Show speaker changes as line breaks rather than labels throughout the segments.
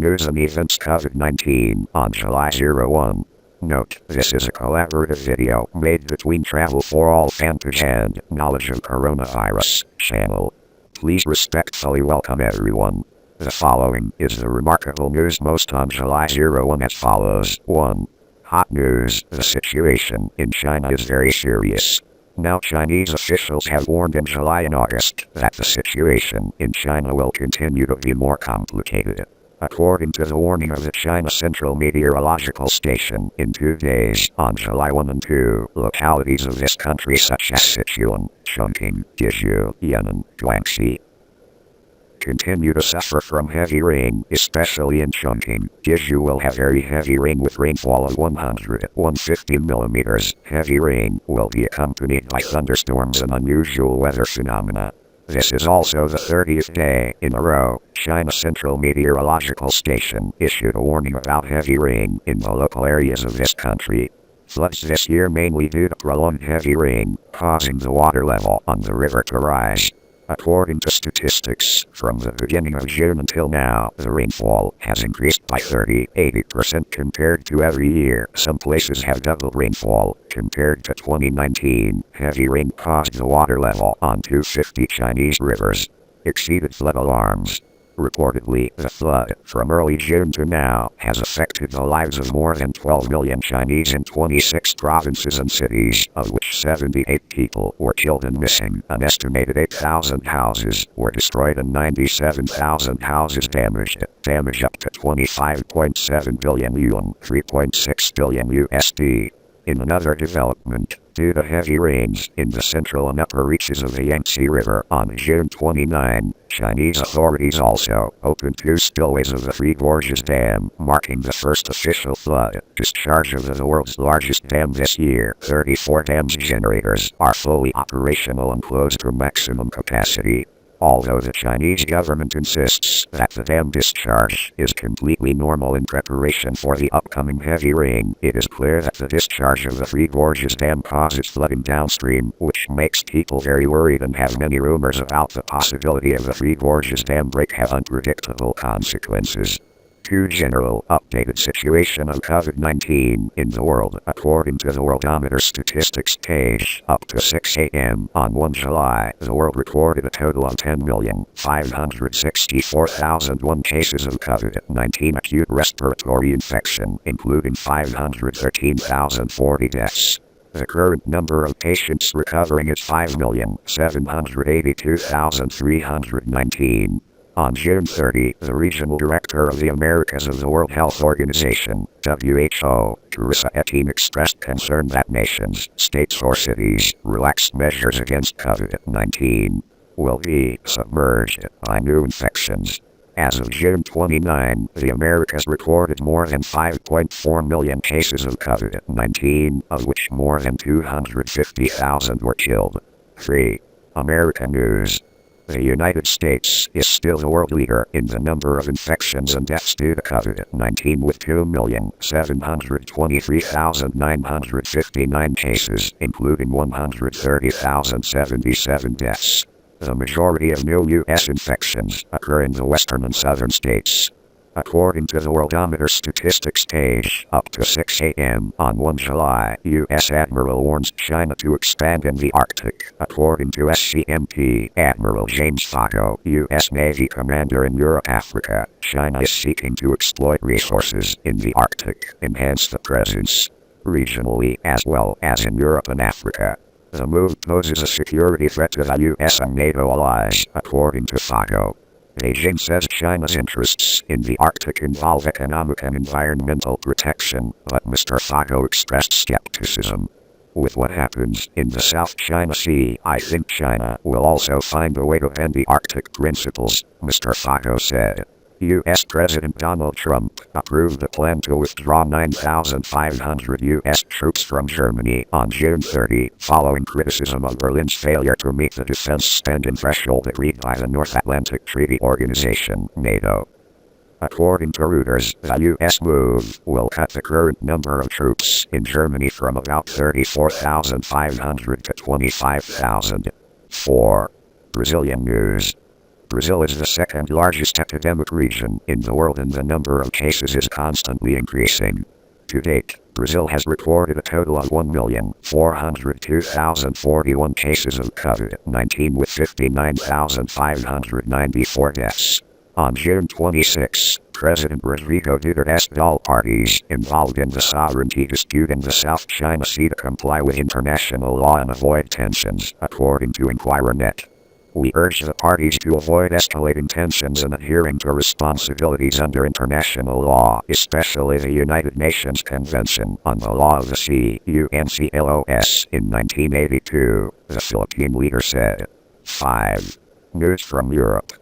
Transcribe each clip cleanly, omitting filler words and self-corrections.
News and Events COVID-19 on July 01. Note, this is a collaborative video made between Travel for All FanPage and Knowledge of Coronavirus channel. Please respectfully welcome everyone. The following is the remarkable news most on July 01 as follows. 1. Hot news. The situation in China is very serious. Now Chinese officials have warned in July and August that the situation in China will continue to be more complicated. According to the warning of the China Central Meteorological Station, in 2 days, on July 1 and 2, localities of this country such as Sichuan, Chongqing, Guizhou, Yunnan, Guangxi, continue to suffer from heavy rain, especially in Chongqing. Guizhou will have very heavy rain with rainfall of 150 millimeters. Heavy rain will be accompanied by thunderstorms and unusual weather phenomena. This is also the 30th day in a row China Central Meteorological Station issued a warning about heavy rain in the local areas of this country. Floods this year mainly due to prolonged heavy rain, causing the water level on the river to rise. According to statistics, from the beginning of June until now, the rainfall has increased by 80% compared to every year. Some places have double rainfall compared to 2019. Heavy rain caused the water level on 250 Chinese rivers exceeded flood alarms. Reportedly, the flood from early June to now has affected the lives of more than 12 million Chinese in 26 provinces and cities, of which 78 people were killed and missing. An estimated 8,000 houses were destroyed and 97,000 houses damaged. Damage up to 25.7 billion yuan, $3.6 billion USD. In another development, due to heavy rains in the central and upper reaches of the Yangtze River on June 29, Chinese authorities also opened 2 spillways of the Three Gorges Dam, marking the first official flood discharge of the world's largest dam this year. 34 dams generators are fully operational and close to maximum capacity. Although the Chinese government insists that the dam discharge is completely normal in preparation for the upcoming heavy rain, it is clear that the discharge of the Three Gorges Dam causes flooding downstream, which makes people very worried and have many rumors about the possibility of the Three Gorges Dam break have unpredictable consequences. 2. General updated situation of COVID-19 in the world. According to the Worldometer statistics page, up to 6 a.m. on 1 July, the world recorded a total of 10,564,001 cases of COVID-19 acute respiratory infection, including 513,040 deaths. The current number of patients recovering is 5,782,319. On June 30, the regional director of the Americas of the World Health Organization, WHO, Teresa Etin, expressed concern that nations, states or cities, relaxed measures against COVID-19 will be submerged by new infections. As of June 29, the Americas recorded more than 5.4 million cases of COVID-19, of which more than 250,000 were killed. 3. American news. The United States is still the world leader in the number of infections and deaths due to COVID-19 with 2,723,959 cases, including 130,077 deaths. The majority of new U.S. infections occur in the western and southern states. According to the Worldometer statistics page, up to 6 a.m. on 1 July, U.S. Admiral warns China to expand in the Arctic. According to SCMP, Admiral James Fago, U.S. Navy commander in Europe-Africa, China is seeking to exploit resources in the Arctic, enhance the presence regionally as well as in Europe and Africa. The move poses a security threat to the U.S. and NATO allies, according to Fago. Beijing says China's interests in the Arctic involve economic and environmental protection, but Mr. Fago expressed skepticism. With what happens in the South China Sea, I think China will also find a way to bend the Arctic principles, Mr. Fago said. U.S. President Donald Trump approved the plan to withdraw 9,500 U.S. troops from Germany on June 30, following criticism of Berlin's failure to meet the defense spending threshold agreed by the North Atlantic Treaty Organization, NATO. According to Reuters, the U.S. move will cut the current number of troops in Germany from about 34,500 to 25,000. 4. Brazilian news. Brazil is the second largest epidemic region in the world and the number of cases is constantly increasing. To date, Brazil has recorded a total of 1,402,041 cases of COVID-19 with 59,594 deaths. On June 26, President Rodrigo Duterte asked all parties involved in the sovereignty dispute in the South China Sea to comply with international law and avoid tensions, according to Inquirer.net. We urge the parties to avoid escalating tensions and adhering to responsibilities under international law, especially the United Nations Convention on the Law of the Sea, UNCLOS, in 1982, the Philippine leader said. 5. News from Europe.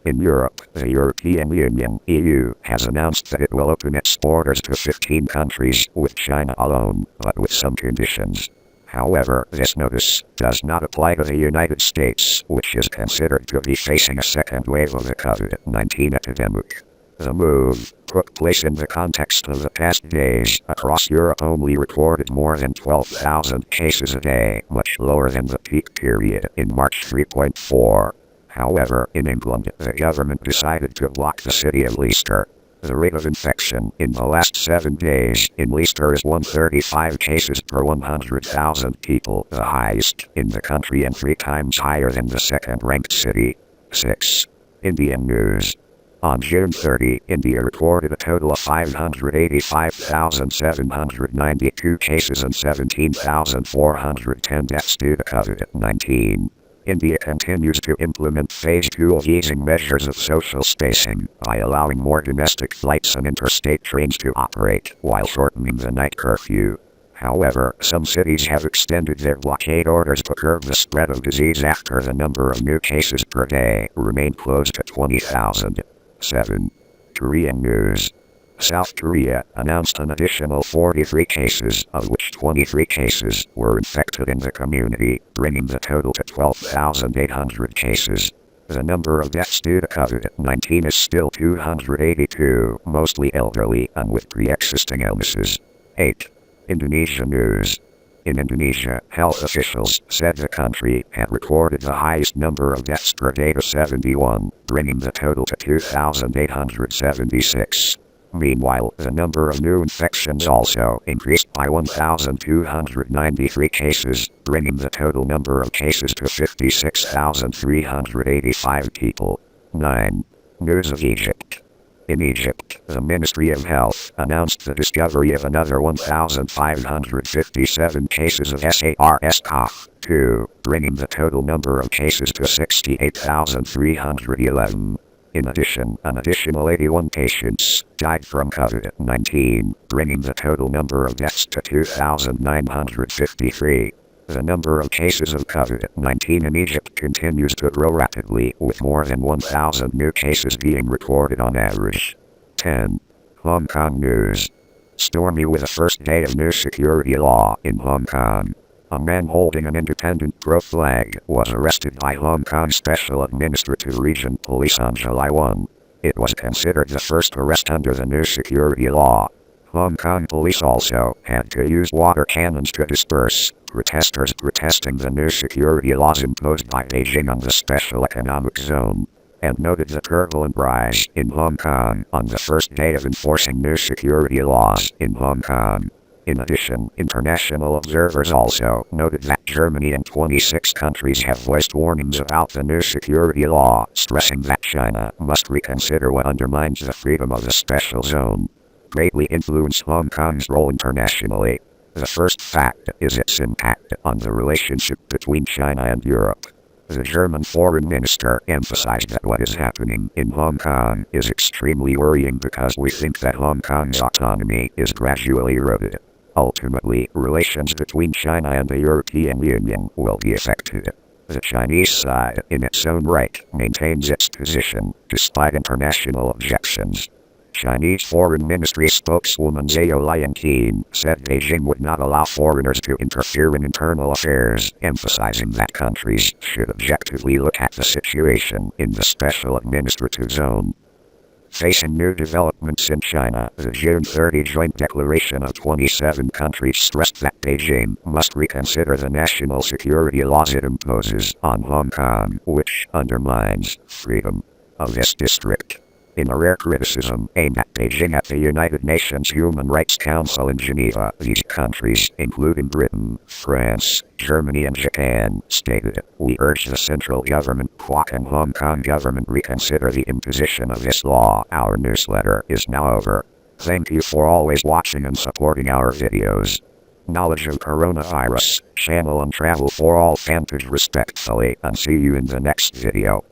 In Europe, the European Union, EU, has announced that it will open its borders to 15 countries, with China alone, but with some conditions. However, this notice does not apply to the United States, which is considered to be facing a second wave of the COVID-19 epidemic. The move took place in the context of the past days across Europe only recorded more than 12,000 cases a day, much lower than the peak period in March 3.4. However, in England, the government decided to block the city of Leicester. The rate of infection in the last 7 days in Leicester is 135 cases per 100,000 people, the highest in the country and 3 times higher than the second-ranked city. 6. Indian news. On June 30, India recorded a total of 585,792 cases and 17,410 deaths due to COVID-19. India continues to implement Phase 2 of easing measures of social spacing by allowing more domestic flights and interstate trains to operate while shortening the night curfew. However, some cities have extended their blockade orders to curb the spread of disease after the number of new cases per day remained close to 20,000. 7. Korean news. South Korea announced an additional 43 cases, of which 23 cases were infected in the community, bringing the total to 12,800 cases. The number of deaths due to COVID-19 is still 282, mostly elderly and with pre-existing illnesses. 8. Indonesia news. In Indonesia, health officials said the country had recorded the highest number of deaths per day to 71, bringing the total to 2,876. Meanwhile, the number of new infections also increased by 1,293 cases, bringing the total number of cases to 56,385 people. 9. News of Egypt. In Egypt, the Ministry of Health announced the discovery of another 1,557 cases of SARS-CoV-2, bringing the total number of cases to 68,311. In addition, an additional 81 patients died from COVID-19, bringing the total number of deaths to 2,953. The number of cases of COVID-19 in Egypt continues to grow rapidly, with more than 1,000 new cases being recorded on average. 10. Hong Kong news. Stormy with the first day of new security law in Hong Kong. A man holding an independent pro flag was arrested by Hong Kong Special Administrative Region Police on July 1. It was considered the first arrest under the new security law. Hong Kong police also had to use water cannons to disperse protesters protesting the new security laws imposed by Beijing on the Special Economic Zone, and noted the turbulent rise in Hong Kong on the first day of enforcing new security laws in Hong Kong. In addition, international observers also noted that Germany and 26 countries have voiced warnings about the new security law, stressing that China must reconsider what undermines the freedom of the special zone. Greatly influenced Hong Kong's role internationally. The first fact is its impact on the relationship between China and Europe. The German foreign minister emphasized that what is happening in Hong Kong is extremely worrying because we think that Hong Kong's autonomy is gradually eroded. Ultimately, relations between China and the European Union will be affected. The Chinese side, in its own right, maintains its position, despite international objections. Chinese Foreign Ministry spokeswoman Zhao Lianqing said Beijing would not allow foreigners to interfere in internal affairs, emphasizing that countries should objectively look at the situation in the special administrative zone. Facing new developments in China, the June 30 joint declaration of 27 countries stressed that Beijing must reconsider the national security laws it imposes on Hong Kong, which undermines freedom of this district. In a rare criticism aimed at Beijing at the United Nations Human Rights Council in Geneva, these countries, including Britain, France, Germany and Japan, stated, "We urge the central government, POC and Hong Kong government reconsider the imposition of this law." Our newsletter is now over. Thank you for always watching and supporting our videos. Knowledge of coronavirus, channel and travel for all fantage respectfully, and see you in the next video.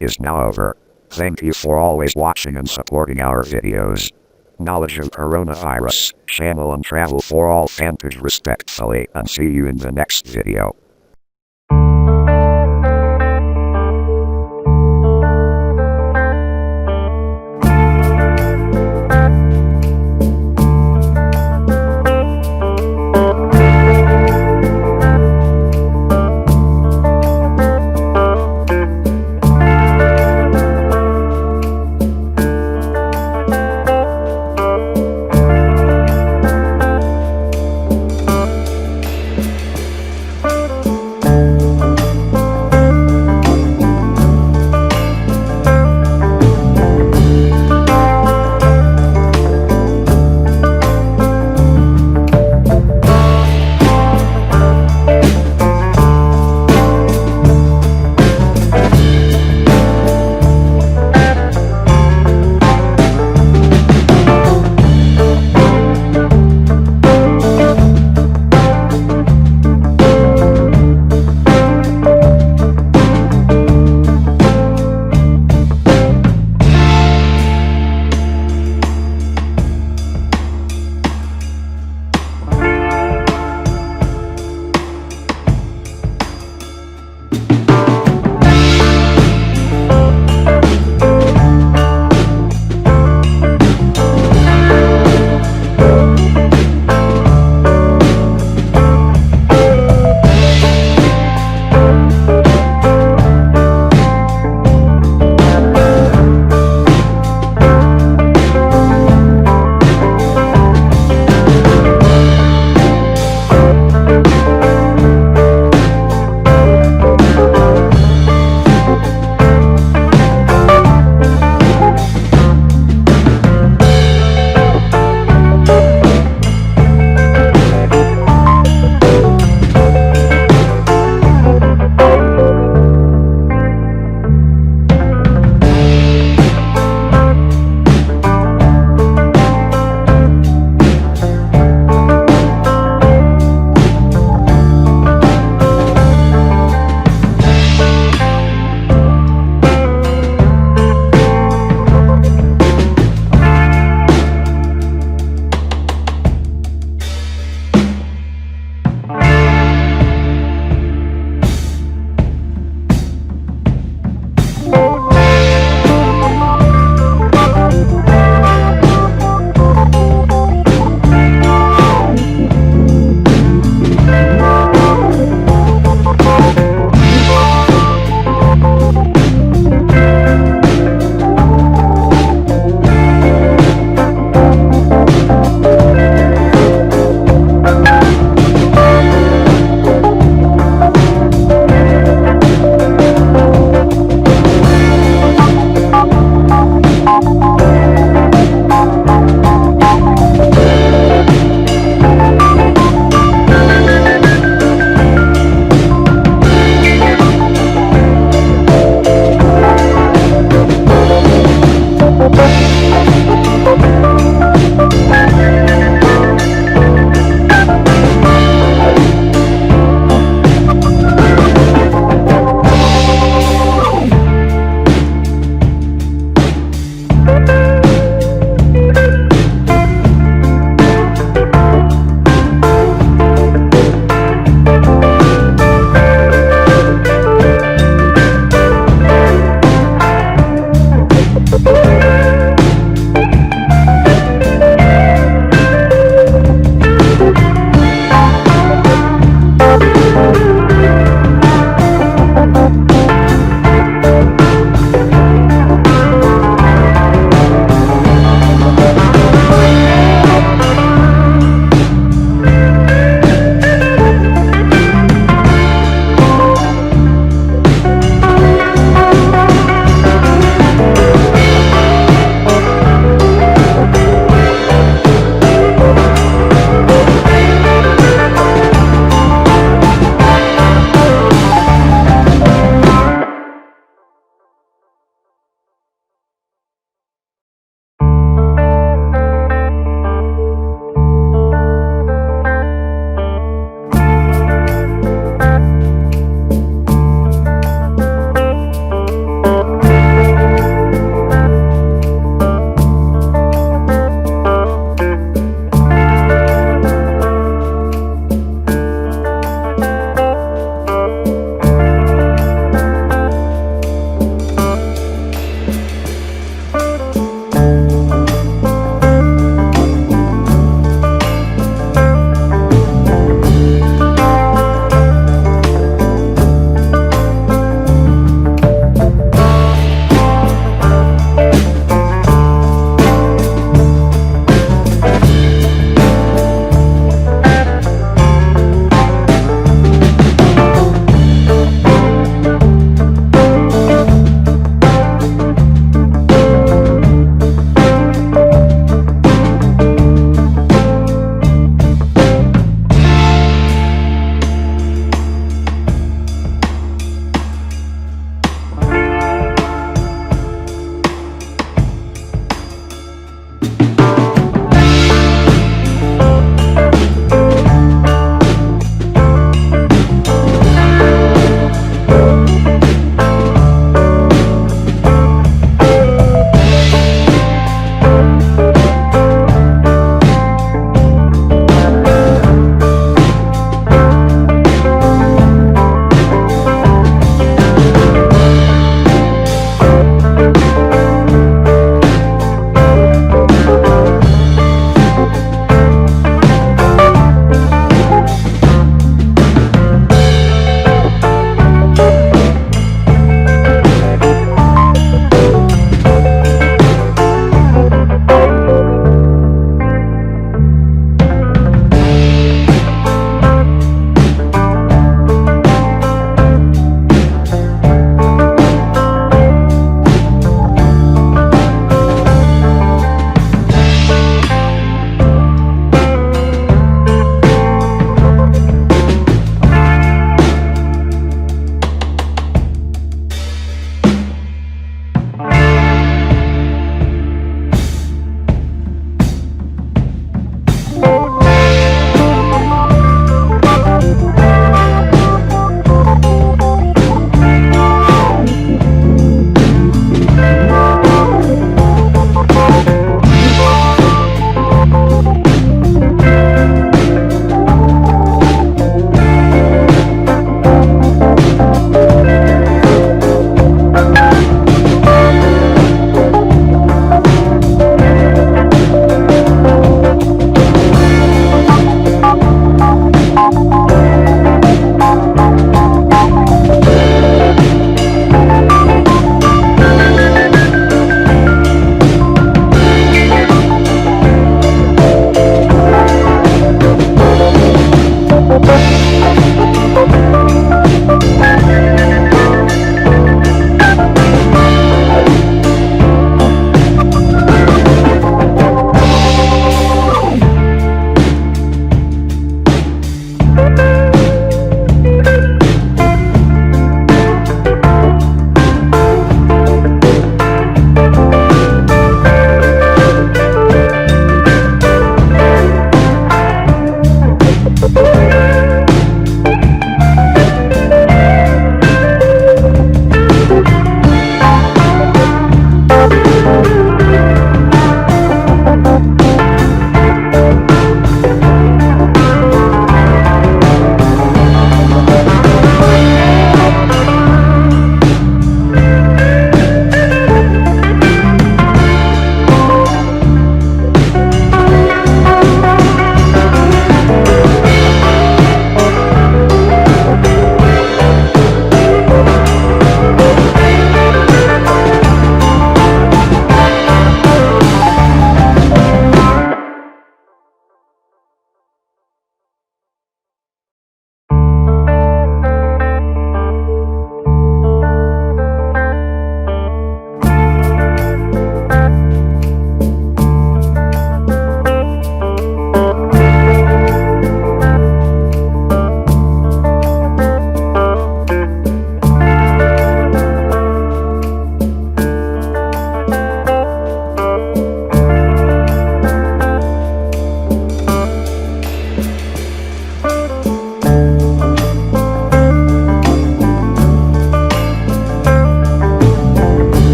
Is now over. Thank you for always watching and supporting our videos. Knowledge of coronavirus, channel and travel for all fantage respectfully, and see you in the next video.